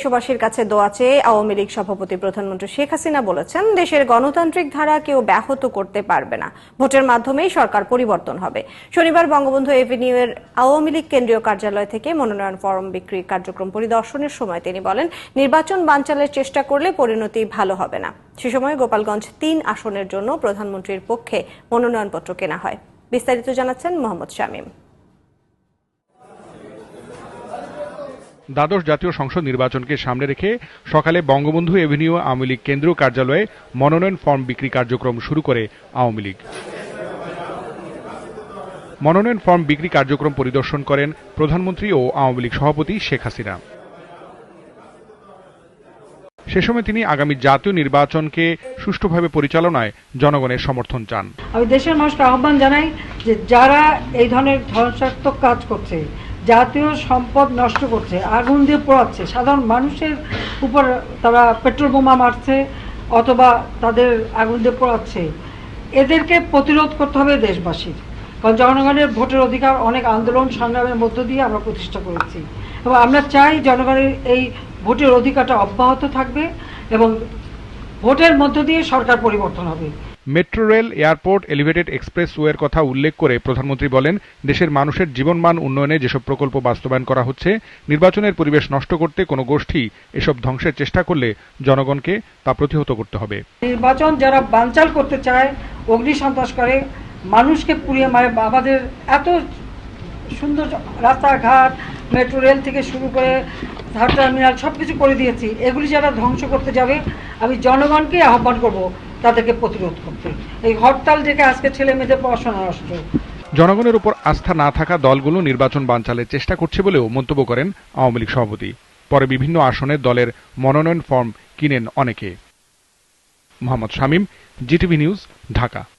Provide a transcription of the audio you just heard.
দেশবাসীর কাছে দোয়া চেয়ে আওয়ামী লীগ সভাপতি প্রধানমন্ত্রী শেখ হাসিনা বলেছেন, দেশের গণতান্ত্রিক ধারা কেউ ব্যাহত করতে পারবে না। ভোটের মাধ্যমেই সরকার পরিবর্তন হবে। শনিবার বঙ্গবন্ধু এভিনিউয়ের আওয়ামী লীগ কেন্দ্রীয় কার্যালয় থেকে মনোনয়ন ফরম বিক্রি কার্যক্রম পরিদর্শনের সময় তিনি বলেন, নির্বাচন বানচালের চেষ্টা করলে পরিণতি ভালো হবে না। সে সময় গোপালগঞ্জ ৩ আসনের জন্য প্রধানমন্ত্রীর পক্ষে মনোনয়নপত্র কেনা হয়। বিস্তারিত জানাচ্ছেন মোহাম্মদ শামীম। দ্বাদশ জাতীয় সংসদ নির্বাচনকে সামনে রেখে সকালে বঙ্গবন্ধু এভিনিউ আওয়ামী লীগ কেন্দ্রীয় কার্যালয়ে মনোনয়ন ফর্ম বিক্রি কার্যক্রম শুরু করে আওয়ামী লীগ। মনোনয়ন ফর্ম বিক্রি কার্যক্রম পরিদর্শন করেন প্রধানমন্ত্রী ও আওয়ামী লীগ সভাপতি শেখ হাসিনা। সে সময় তিনি আগামী জাতীয় নির্বাচনকে সুষ্ঠুভাবে পরিচালনায় জনগণের সমর্থন চান। আমি দেশের মানুষকে আহ্বান জানাই যে যারা এই ধরনের ধ্বংসাত্মক কাজ করছে, জাতীয় সম্পদ নষ্ট করছে, আগুন দিয়ে পোড়াচ্ছে, সাধারণ মানুষের উপর তারা পেট্রোল বোমা মারছে অথবা তাদের আগুন দিয়ে পোড়াচ্ছে, এদেরকে প্রতিরোধ করতে হবে দেশবাসীর। কারণ জনগণের ভোটের অধিকার অনেক আন্দোলন সংগ্রামের মধ্য দিয়ে আমরা প্রতিষ্ঠা করেছি এবং আমরা চাই জনগণের এই ভোটের অধিকারটা অব্যাহত থাকবে এবং ভোটের মধ্য দিয়ে সরকার পরিবর্তন হবে। মেট্রো রেল, এয়ারপোর্ট, এলিভেটেড এক্সপ্রেসওয়ের কথা উল্লেখ করে প্রধানমন্ত্রী বলেন, দেশের মানুষের জীবনমান উন্নয়নে যেসব প্রকল্প বাস্তবায়ন করা হচ্ছে, নির্বাচনের পরিবেশ নষ্ট করতে কোনো গোষ্ঠী এসব ধ্বংসের চেষ্টা করলে জনগণকে তা প্রতিহত করতে হবে। নির্বাচন যারা বানচাল করতে চায়, অগ্নি সন্ত্রাস করে, মানুষকে পুড়িয়ে মারে, আমাদের এত সুন্দর রাস্তাঘাট, মেট্রো রেল থেকে শুরু করে টার্মিনাল সবকিছু করে দিয়েছি, এগুলি যারা ধ্বংস করতে যাবে, আমি জনগণকে আহ্বান করব তাদেরকে প্রতিরোধ করতে। এই হরতাল থেকে আজকে ছেলে মেয়েদের পড়াশোনা নষ্ট। জনগণের উপর আস্থা না থাকা দলগুলো নির্বাচন বানচালের চেষ্টা করছে বলেও মন্তব্য করেন আওয়ামী লীগ সভাপতি। পরে বিভিন্ন আসনে দলের মনোনয়ন ফর্ম কিনেন অনেকে। Mohammad Shamim, GTV news, Dhaka.